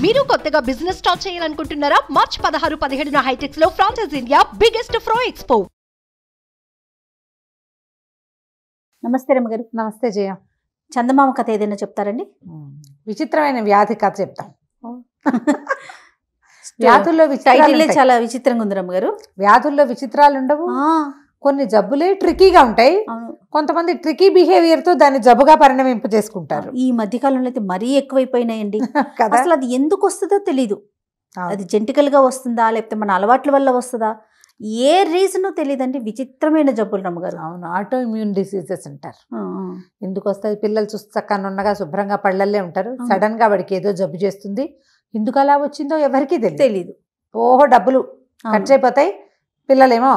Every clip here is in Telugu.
మీరు కొత్తగా బిజినెస్ స్టార్ట్ చేయాలనుకుంటున్నారా? మార్చ్ 16-17 హైటెక్స్ లో ఫ్రాన్సెస్ ఇండియా బిగ్గెస్ట్ ఫ్రో ఎక్స్పో. నమస్తే రమ్మగారు. నమస్తే జయ. చందమామ కథ ఏదైనా చెప్తారండి? విచిత్రమైన వ్యాధి కథ చెప్తాం. వ్యాధుల్లో టైటిల్ చాలా విచిత్రంగా ఉంది రమ్మగారు. వ్యాధుల్లో విచిత్రాలు ఉండవు. కొన్ని జబ్బులే ట్రికీగా ఉంటాయి. కొంతమంది ట్రికీ బిహేవియర్ తో దాన్ని జబ్బుగా పరిణమింప చేసుకుంటారు. ఈ మధ్యకాలంలో అయితే మరీ ఎక్కువైపోయినాయండి. అసలు అది ఎందుకు వస్తుందో తెలీదు. అది జెంటికల్ గా వస్తుందా లేకపోతే మన అలవాట్ల వల్ల వస్తుందా, ఏ రీజన్ తెలియదండి. విచిత్రమైన జబ్బులు రమ్మగారు. అవును, ఆటో ఇమ్యూన్ డిసీజెస్ అంటారు. ఎందుకు వస్తాయి? పిల్లలు చూస్తాక నున్నగా శుభ్రంగా పళ్ళల్లే ఉంటారు. సడన్ గా వాడికి ఏదో జబ్బు చేస్తుంది. ఎందుకు అలా వచ్చిందో ఎవరికి తెలీదు. ఓహో, డబ్బులు ఖర్చు అయిపోతాయి, పిల్లలేమో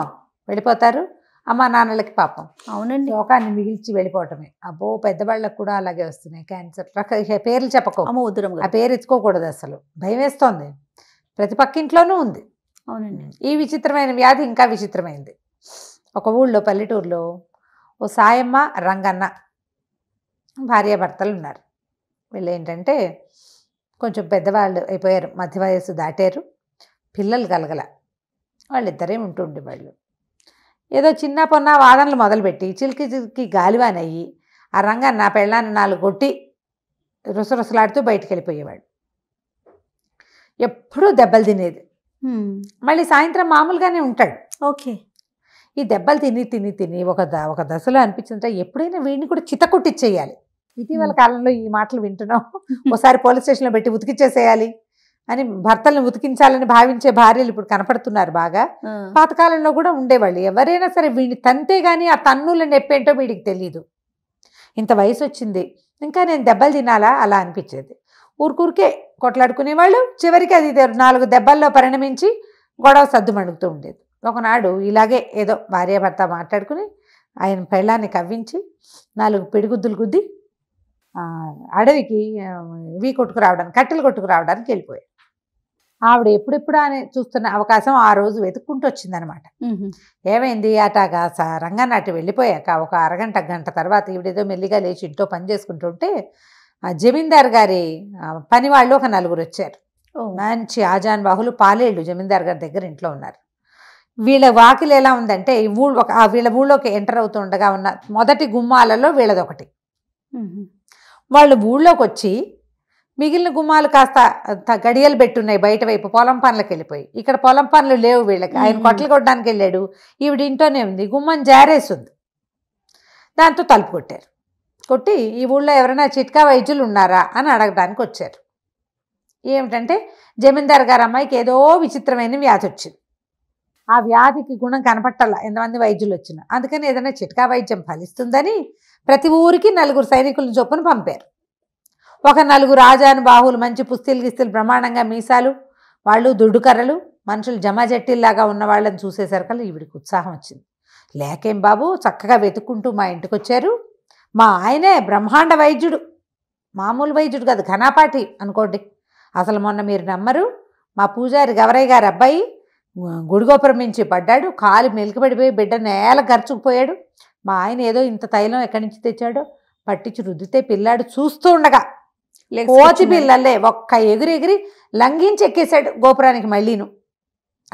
వెళ్ళిపోతారు, అమ్మా నాన్నలకి పాపం. అవునండి, లోకాన్ని మిగిల్చి వెళ్ళిపోవటమే. అబ్బో, పెద్దవాళ్ళకు కూడా అలాగే వస్తున్నాయి క్యాన్సర్. పేర్లు చెప్పకో, ఆ పేరు ఎత్తుకోకూడదు. అసలు భయం వేస్తోంది. ప్రతి పక్కింట్లోనూ ఉంది. అవునండి. ఈ విచిత్రమైన వ్యాధి ఇంకా విచిత్రమైంది. ఒక ఊళ్ళో, పల్లెటూరులో ఓ సాయమ్మ, రంగన్న భార్యాభర్తలు ఉన్నారు. వీళ్ళు ఏంటంటే కొంచెం పెద్దవాళ్ళు అయిపోయారు, మధ్య వయస్సు దాటారు, పిల్లలు కలగల. వాళ్ళిద్దరే ఉంటుండేవాళ్ళు. ఏదో చిన్న పొన్న వాదనలు మొదలుపెట్టి చిలికి చిలికి గాలివానయ్యి ఆ రంగన్న పెళ్ళాన్ని 4 కొట్టి రుసరుసలాడుతూ బయటికి వెళ్ళిపోయేవాడు. ఎప్పుడూ దెబ్బలు తినేది. మళ్ళీ సాయంత్రం మామూలుగానే ఉంటాడు. ఓకే. ఈ దెబ్బలు తిని తిని తిని ఒక దశలో అనిపించిందంటే ఎప్పుడైనా వీడిని కూడా చితకొట్టిచ్చేయాలి. ఇటీవల కాలంలో ఈ మాటలు వింటున్నాం. ఒకసారి పోలీస్ స్టేషన్లో పెట్టి ఉతికిచ్చేసేయాలి అని భర్తలను ఉతికించాలని భావించే భార్యలు ఇప్పుడు కనపడుతున్నారు బాగా. పాతకాలంలో కూడా ఉండేవాళ్ళు. ఎవరైనా సరే వీడిని తంతే గానీ ఆ తన్నుల నొప్పేంటో వీడికి తెలియదు. ఇంత వయసు వచ్చింది, ఇంకా నేను దెబ్బలు తినాలా అలా అనిపించేది. ఊరికే కొట్లాడుకునేవాళ్ళు. చివరికి అది 4 దెబ్బల్లో పరిణమించి గొడవ సద్దుమణుగుతూ ఉండేది. ఒకనాడు ఇలాగే ఏదో భార్యాభర్త మాట్లాడుకుని ఆయన పెళ్ళాన్ని కవ్వించి 4 పిడిగుద్దులు గుద్ది అడవికి కట్టెలు కొట్టుకురావడానికి వెళ్ళిపోయాడు. ఆవిడ ఎప్పుడెప్పుడు అని చూస్తున్న అవకాశం ఆ రోజు వెతుక్కుంటూ వచ్చిందనమాట. ఏమైంది? అటాగా రంగన్న అటు వెళ్ళిపోయాక ఒక అరగంట గంట తర్వాత ఈవిడేదో మెల్లిగా లేచి ఇంట్లో పని చేసుకుంటుంటే ఆ జమీందార్ గారి పని వాళ్ళు ఒక 4 వచ్చారు. మంచి ఆజాన్ బాహులు, పాలేళ్ళు జమీందార్ గారి దగ్గర ఇంట్లో ఉన్నారు. వీళ్ళ వాకిలు ఎలా ఉందంటే వీళ్ళ ఊళ్ళోకి ఎంటర్ అవుతుండగా ఉన్న మొదటి గుమ్మాలలో వీళ్ళదొకటి. వాళ్ళు ఊళ్ళోకి వచ్చి మిగిలిన గుమ్మాలు కాస్త గడియలు పెట్టున్నాయి బయట వైపు. పొలం పనులకు వెళ్ళిపోయి, ఇక్కడ పొలం పనులు లేవు వీళ్ళకి. ఆయన కొట్టలు కొట్టడానికి వెళ్ళాడు, ఈవిడ ఇంట్లోనే ఉంది. గుమ్మం జారేస్తుంది. దాంతో తలుపు కొట్టారు. కొట్టి ఈ ఊళ్ళో ఎవరైనా చిట్కా వైద్యులు ఉన్నారా అని అడగడానికి వచ్చారు. ఏమిటంటే జమీందార్ గారి అమ్మాయికి ఏదో విచిత్రమైన వ్యాధి వచ్చింది. ఆ వ్యాధికి గుణం కనపట్టాల ఎంతమంది వైద్యులు వచ్చినా. అందుకని ఏదైనా చిట్కా వైద్యం ఫలిస్తుందని ప్రతి ఊరికి 4 సైనికులను చొప్పున పంపారు. ఒక 4 రాజాను బాహువులు, మంచి పుస్తీలు గిస్తీలు, బ్రహ్మాండంగా మీసాలు, వాళ్ళు దుడ్డుకర్రలు, మనుషులు జమాజట్టిల్లాగా ఉన్న వాళ్ళని చూసేసరికల్లా ఈవిడికి ఉత్సాహం వచ్చింది. లేకేం బాబు, చక్కగా వెతుక్కుంటూ మా ఇంటికి వచ్చారు. మా ఆయనే బ్రహ్మాండ వైద్యుడు, మామూలు వైద్యుడు కాదు, ఘనాపాటి అనుకోండి. అసలు మొన్న మీరు నమ్మరు, మా పూజారి గవరయ్య గారి అబ్బాయి గుడిగోపురం నుంచి పడ్డాడు, కాలు మెలికపడిపోయి బిడ్డ నేల గరుచుకుపోయాడు. మా ఆయన ఏదో ఇంత తైలం ఎక్కడి నుంచి తెచ్చాడో పట్టించి రుద్దితే పిల్లాడు చూస్తూ ఉండగా కోతి పిల్లలే ఒక్క ఎగిరి లంఘించి ఎక్కేశాడు గోపురానికి మళ్ళీను.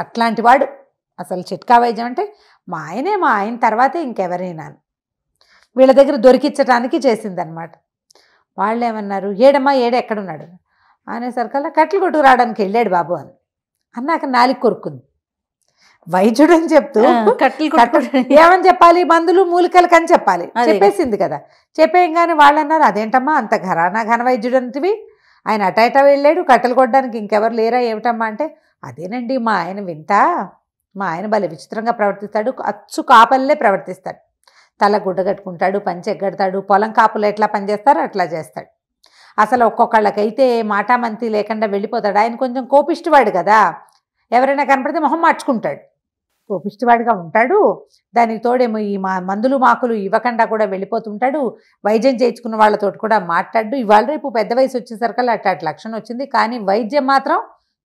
అట్లాంటి వాడు. అసలు చిట్కా వైద్యం అంటే మా ఆయన తర్వాతే ఇంకెవరైనా వీళ్ళ దగ్గర దొరికించడానికి చేసిందనమాట. వాళ్ళు ఏమన్నారు, ఏడమ్మా ఎక్కడున్నాడు అనేసరికల్లా కట్టెలు కొట్టుకు రావడానికి వెళ్ళాడు బాబు అని అన్నాక నాలిక కొరుక్కుంది. వైద్యుడు అని చెప్తూ ఏమని చెప్పాలి, మందులు మూలికలకు అని చెప్పాలి. చెప్పేసింది కదా. చెప్పేయంగానే వాళ్ళు అన్నారు, అదేంటమ్మా అంత ఘన వైద్యుడు అంటివి, ఆయన అటైటా వెళ్ళాడు, కట్టెలు కొట్టడానికి ఇంకెవరు లేరా ఏమిటమ్మా అంటే, అదేనండి మా ఆయన వింత, మా ఆయన భలే విచిత్రంగా ప్రవర్తిస్తాడు, అచ్చు కాపల్లే ప్రవర్తిస్తాడు, తల గుడ్డ కట్టుకుంటాడు, పంచె ఎగ్గడతాడు, పొలం కాపులు ఎట్లా పనిచేస్తారో అట్లా చేస్తాడు. అసలు ఒక్కొక్కళ్ళకైతే మాటామంతి లేకుండా వెళ్ళిపోతాడు. ఆయన కొంచెం కోపిష్టివాడు కదా, ఎవరైనా కనపడితే మొహం మార్చుకుంటాడు, కోపిష్టివాడిగా ఉంటాడు. దానికి తోడేమో ఈ మందులు మాకులు ఇవ్వకుండా కూడా వెళ్ళిపోతుంటాడు. వైద్యం చేయించుకున్న వాళ్ళతో కూడా మాట్లాడు. ఇవాళ రేపు పెద్ద వయసు వచ్చేసరికల్లా అట్లాంటి లక్షణం వచ్చింది. కానీ వైద్యం మాత్రం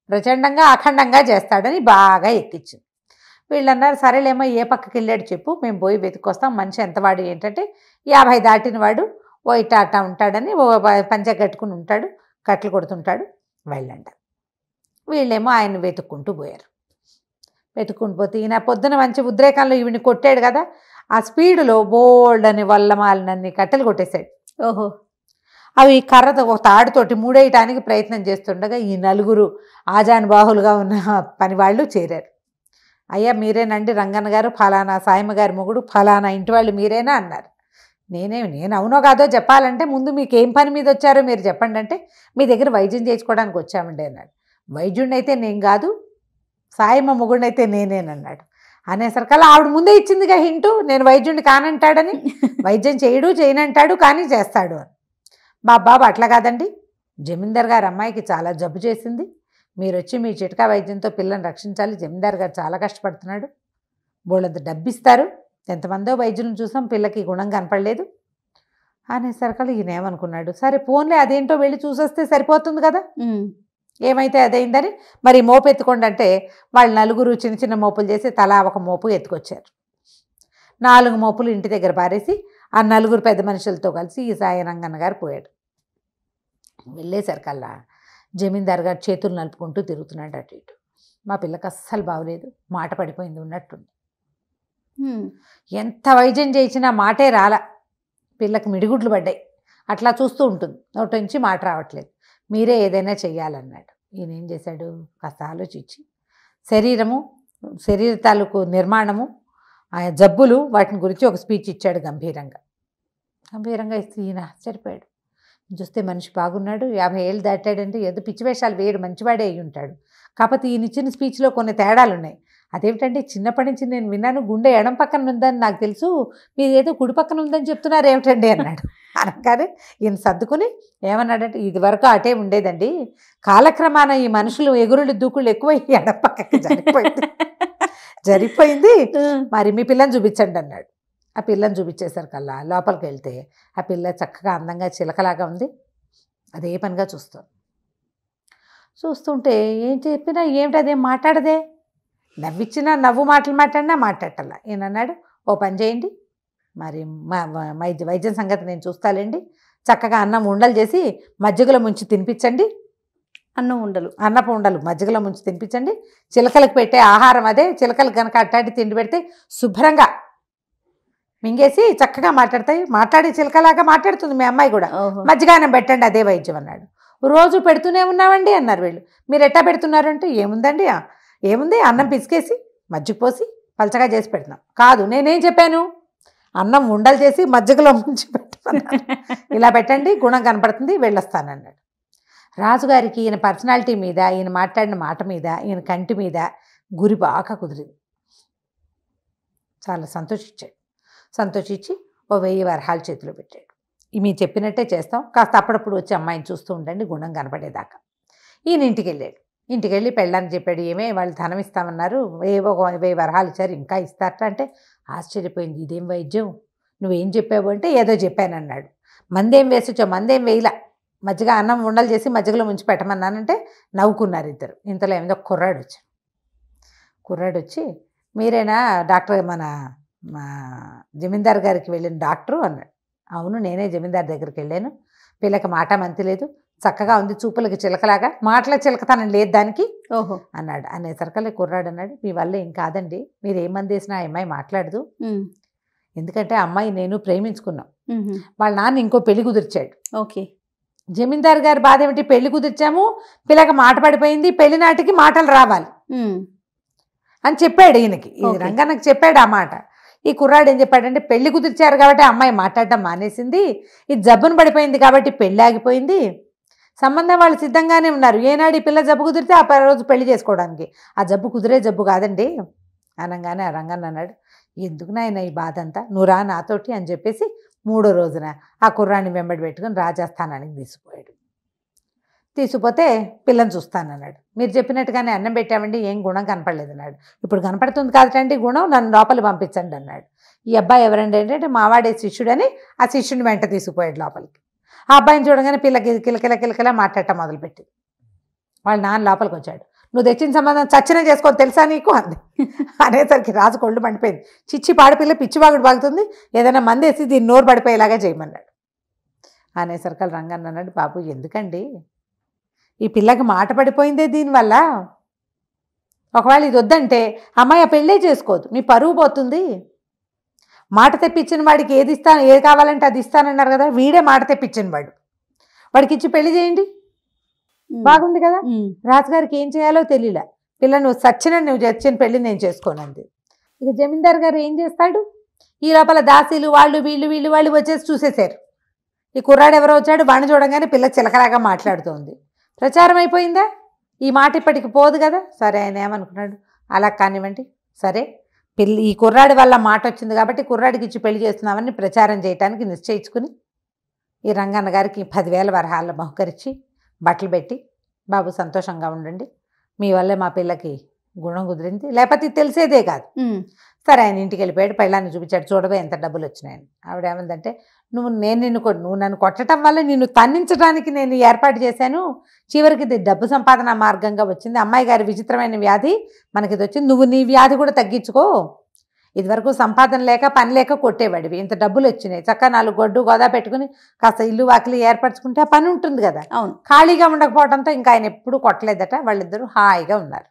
ప్రచండంగా అఖండంగా చేస్తాడని బాగా ఎక్కించింది. వీళ్ళన్నారు, సరేలేమో ఏ పక్కకి వెళ్ళాడు చెప్పు, మేము పోయి వెతుక్కొస్తాం. మనిషి ఎంతవాడు ఏంటంటే 50 దాటిన వాడు, ఓ ఇట్టా అట్టా ఉంటాడని, ఓ పంచె కట్టుకుని ఉంటాడు, కట్టెలు కొడుతుంటాడు, వెళ్ళండి. వీళ్ళేమో ఆయన వెతుక్కుంటూ పోయారు. వెతుక్కుంటూ పోతే ఈయన పొద్దున మంచి ఉద్రేకంలో ఈవిని కొట్టాడు కదా, ఆ స్పీడులో బోల్డ్ అని వల్లమాలనన్ని కట్టెలు కొట్టేశాడు. ఓహో. అవి కర్రతో ఒక తాడుతోటి మూడేయటానికి ప్రయత్నం చేస్తుండగా ఈ నలుగురు ఆజానుబాహులుగా ఉన్న పని వాళ్ళు చేరారు. అయ్యా మీరేనండి రంగన్న గారు, ఫలానా సాయమ్మ గారి మొగుడు, ఫలానా ఇంటి వాళ్ళు మీరేనా అన్నారు. నేను అవునో కాదో చెప్పాలంటే ముందు మీకు ఏం పని మీద వచ్చారో మీరు చెప్పండి అంటే, మీ దగ్గర వైద్యం చేయించుకోవడానికి వచ్చామండి అన్నాడు. వైద్యుడిని అయితే నేను కాదు, సాయమ్మ మొగుడిని అయితే నేనేనన్నాడు. అనేసరికల్లా ఆవిడ ముందే ఇచ్చిందిగా హింటు, నేను వైద్యుడిని కానంటాడని. వైద్యం చేయనంటాడు కానీ చేస్తాడు అని. బాబు అట్లా కాదండి, జమీందార్ గారు అమ్మాయికి చాలా జబ్బు చేసింది, మీరు వచ్చి మీ చిట్కా వైద్యంతో పిల్లని రక్షించాలి, జమీందార్ గారు చాలా కష్టపడుతున్నాడు, బోళ్ళంత డబ్బిస్తారు, ఎంతమందో వైద్యులను చూసాం, పిల్లకి గుణం కనపడలేదు అనేసరికల్లా ఈయన ఏమనుకున్నాడు, సరే ఫోన్లే అదేంటో వెళ్ళి చూసొస్తే సరిపోతుంది కదా, ఏమైతే అదైందని మరి మోపు ఎత్తుకోండి అంటే వాళ్ళు నలుగురు చిన్న చిన్న మోపులు చేసి తలా ఒక మోపు ఎత్తుకొచ్చారు. 4 మోపులు ఇంటి దగ్గర పారేసి ఆ నలుగురు పెద్ద మనుషులతో కలిసి ఈ సాయరంగన్న గారు పోయాడు. వెళ్ళేసరికల్లా జమీందార్ గారు చేతులు నలుపుకుంటూ తిరుగుతున్నాడు అటు ఇటు. మా పిల్లకి అస్సలు బాగోలేదు, మాట పడిపోయింది ఉన్నట్టుంది. ఎంత వైద్యం చేసినా మాటే రాలా, పిల్లకి మిడిగుడ్లు పడ్డాయి, అట్లా చూస్తూ ఉంటుంది, నోటి నుంచి మాట రావట్లేదు, మీరే ఏదైనా చెయ్యాలన్నాడు. ఈయన ఏం చేశాడు, కాస్త ఆలోచించి శరీర తాలూకు నిర్మాణము, ఆ జబ్బులు, వాటిని గురించి ఒక స్పీచ్ ఇచ్చాడు గంభీరంగా ఇస్తే ఈయన ఆశ్చర్యపోయాడు. చూస్తే మనిషి బాగున్నాడు, 50 ఏళ్ళు దాటాడంటే ఏదో పిచ్చి వేషాలు వేయడు, మంచివాడే అయ్యి ఉంటాడు. కాకపోతే ఈయన ఇచ్చిన స్పీచ్లో కొన్ని తేడాలు ఉన్నాయి. అదేమిటంటే, చిన్నప్పటి నుంచి నేను విన్నాను గుండె ఎడం పక్కన ఉందని నాకు తెలుసు, మీరు ఏదో కుడి పక్కన ఉందని చెప్తున్నారు ఏమిటండి అన్నాడు. అనగానే ఈయన సర్దుకుని ఏమన్నాడంటే, ఇది వరకు అటే ఉండేదండి, కాలక్రమాన ఈ మనుషులు ఎగురులు దూకుళ్ళు ఎక్కువ ఎడం పక్కకి జరిగిపోయింది, మరి మీ పిల్లని చూపించండి అన్నాడు. ఆ పిల్లని చూపించేసరికల్లా లోపలికి వెళ్తే ఆ పిల్ల చక్కగా అందంగా చిలకలాగా ఉంది, అదే పనిగా చూస్తుంటే ఏం చెప్పినా ఏమిటి అదేం మాట్లాడదే, నవ్విచ్చినా నవ్వు మాటలు మాట్లాడినా మాట్లాడాల. ఈయన అన్నాడు, ఓ పని చేయండి, మరి వైద్యం సంగతి నేను చూస్తాలేండి, చక్కగా అన్నం ఉండలు చేసి మజ్జిగలో ముంచి తినిపించండి, అన్నపు ఉండలు మజ్జిగలో ముంచి తినిపించండి, చిలకలకు పెట్టే ఆహారం అదే, చిలకలకు కనుక అట్టాటి తిండి పెడితే శుభ్రంగా మింగేసి చక్కగా మాట్లాడి చిలకలాగా మాట్లాడుతుంది మీ అమ్మాయి కూడా, మజ్జిగానం పెట్టండి అదే వైద్యం అన్నాడు. రోజు పెడుతూనే ఉన్నామండి అన్నారు వీళ్ళు. మీరు ఎట్టా పెడుతున్నారు అంటే, ఏముంది అన్నం పిసికేసి మజ్జిగ పోసి పలచగా చేసి పెడుతున్నాం. కాదు, నేనేం చెప్పాను, అన్నం ఉండలు చేసి మజ్జిగలో ముంచి పెట్టమన్నాను, ఇలా పెట్టండి గుణం కనపడుతుంది, వెళ్ళొస్తానన్నాడు. రాజుగారికి ఈయన పర్సనాలిటీ మీద, ఈయన మాట్లాడిన మాట మీద, ఈయన కంటి మీద గురి బాగా కుదిరింది. చాలా సంతోషించి ఓ 1000 వరహాలు చేతిలో పెట్టాడు. మీరు చెప్పినట్టే చేస్తాం, కాస్త అప్పుడప్పుడు వచ్చి అమ్మాయిని చూస్తూ ఉండండి గుణం కనపడేదాకా. ఈయన ఇంటికి వెళ్ళి పెళ్ళానికి చెప్పాడు, ఏమే వాళ్ళు ధనం ఇస్తామన్నారు, ఏవో 1000 వరహాలు ఇచ్చారు, ఇంకా ఇస్తారట అంటే ఆశ్చర్యపోయింది. ఇదేం వైద్యం, నువ్వేం చెప్పావు అంటే, ఏదో చెప్పానన్నాడు. మందేం వేసొచ్చో, మందేం వేయలా, మజ్జిగ అన్నం ఉండలు చేసి మజ్జిగలో ముంచి పెట్టమన్నానంటే నవ్వుకున్నారు ఇద్దరు. ఇంతలో ఏమిదో కుర్రాడు వచ్చి మీరేనా డాక్టర్, మా జమీందార్ గారికి వెళ్ళిన డాక్టరు అన్నాడు. అవును, నేనే జమీందార్ దగ్గరికి వెళ్ళాను, పిల్లకి మాట మంతి లేదు, చక్కగా ఉంది, చూపులకి చిలకలాగా, మాటల చిలకతనం లేదు దానికి అన్నాడు. అనేసరికల్లా కుర్రాడు అన్నాడు, మీ వల్ల ఏం కాదండి, మీరు ఏ మంది వేసినా ఆ అమ్మాయి మాట్లాడదు, ఎందుకంటే అమ్మాయి నేను ప్రేమించుకున్నాం, వాళ్ళ నాన్న ఇంకో పెళ్లి కుదిర్చాడు. జమీందార్ గారి బాధ ఏమిటి, పెళ్లి కుదిర్చాము, పిల్లకి మాట పడిపోయింది, పెళ్లి నాటికి మాటలు రావాలి అని చెప్పాడు ఈయనకి. రంగన్నకి చెప్పాడు ఆ మాట. ఈ కుర్రాడు ఏం చెప్పాడంటే, పెళ్లి కుదిర్చారు కాబట్టి అమ్మాయి మాట్లాడటం మానేసింది, ఇది జబ్బును పడిపోయింది కాబట్టి పెళ్లి ఆగిపోయింది, సంబంధం వాళ్ళు సిద్ధంగానే ఉన్నారు, ఏనాడు ఈ పిల్ల జబ్బు కుదిరితే ఆ రోజు పెళ్లి చేసుకోవడానికి, ఆ జబ్బు కుదిరే జబ్బు కాదండి అనగానే ఆ రంగన్న అన్నాడు, ఎందుకు నాయన ఈ బాధ అంతా, నువ్వు రా నాతోటి అని చెప్పేసి 3వ రోజున ఆ కుర్రాన్ని వెంబడి పెట్టుకుని రాజస్థానానికి తీసుకుపోతే పిల్లని చూస్తానన్నాడు. మీరు చెప్పినట్టుగానే అన్నం పెట్టామండి, ఏం గుణం కనపడలేదు అన్నాడు. ఇప్పుడు కనపడుతుంది కాదండి గుణం, నన్ను లోపలి పంపించండి అన్నాడు. ఈ అబ్బాయి ఎవరండి అంటే, మావాడే శిష్యుడని ఆ శిష్యుని వెంట తీసుకుపోయాడు లోపలికి. ఆ అబ్బాయిని చూడగానే పిల్లకి కిలకిలా మాట్లాడటం మొదలుపెట్టింది. వాళ్ళ నాన్న లోపలికి వచ్చాడు, నువ్వు తెచ్చిన సంబంధం చచ్చిన చేసుకోని తెలుసా నీకు అంది. అనేసరికి రాజు కొళ్ళు మండిపోయింది. చిచ్చి పాడిపిల్ల పిచ్చివాగుడు బాగుతుంది, ఏదైనా మందేసి దీన్ని నోరు పడిపోయేలాగా చేయమన్నాడు. అనేసరికి రంగన్న అన్నాడు, బాబు ఎందుకండి, ఈ పిల్లకి మాట పడిపోయిందే దీనివల్ల. ఒకవేళ ఇది వద్దంటే అమ్మాయి ఆ పెళ్ళే చేసుకోదు, మీ పరువు పోతుంది. మాట తెప్పించిన వాడికి ఏది కావాలంటే అది ఇస్తానన్నారు కదా, వీడే మాట తెప్పించిన వాడికి ఇచ్చి పెళ్లి చేయండి, బాగుంది కదా. రాజుగారికి ఏం చేయాలో తెలియలే, పిల్ల నువ్వు చచ్చిన పెళ్లి నేను చేసుకోనంది. ఇక జమీందార్ గారు ఏం చేస్తాడు, ఈ లోపల దాసీలు వాళ్ళు వచ్చేసి చూసేశారు. ఈ కుర్రాడు ఎవరో వచ్చాడు, వాడిని చూడగానే పిల్ల చిలకలాగా మాట్లాడుతోంది. ప్రచారం అయిపోయిందా, ఈ మాట ఇప్పటికి పోదు కదా. సరే ఆయన ఏమనుకున్నాడు, అలా కానివ్వండి, సరే ఈ కుర్రాడి వల్ల మాట వచ్చింది కాబట్టి కుర్రాడికి ఇచ్చి పెళ్లి చేస్తున్నామని ప్రచారం చేయడానికి నిశ్చయించుకుని ఈ రంగన్న గారికి 10,000 వరహాల్లో బహుకరించి బట్టలు పెట్టి, బాబు సంతోషంగా ఉండండి, మీ వల్లే మా పిల్లకి గుణం కుదిరింది, లేకపోతే తెలిసేదే కాదు. సరే ఆయన ఇంటికి వెళ్ళిపోయాడు, పెళ్ళాన్ని చూపించాడు, చూడవే ఎంత డబ్బులు వచ్చినాయని. ఆవిడ ఏమందంటే, నువ్వు నన్ను కొట్టడం వల్ల నిన్ను తన్నించడానికి నేను ఏర్పాటు చేశాను, చివరికి ఇది డబ్బు సంపాదన మార్గంగా వచ్చింది, అమ్మాయి గారి విచిత్రమైన వ్యాధి మనకి ఇది వచ్చింది, నువ్వు నీ వ్యాధి కూడా తగ్గించుకో. ఇదివరకు సంపాదన లేక పని లేక కొట్టేవాడివి, ఇంత డబ్బులు వచ్చినాయి, చక్కగా 4 గొడ్డు గోదా పెట్టుకుని కాస్త ఇల్లు వాకిలి ఏర్పరచుకుంటే ఆ పని ఉంటుంది కదా. అవును, ఖాళీగా ఉండకపోవడంతో ఇంకా ఆయన ఎప్పుడు కొట్టలేదట. వాళ్ళిద్దరూ హాయిగా ఉన్నారు.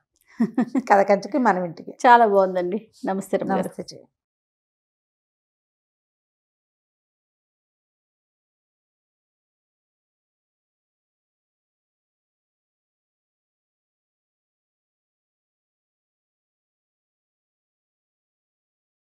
కథ కంచుకి మనం ఇంటికి. చాలా బాగుందండి. నమస్తే. నమస్తే.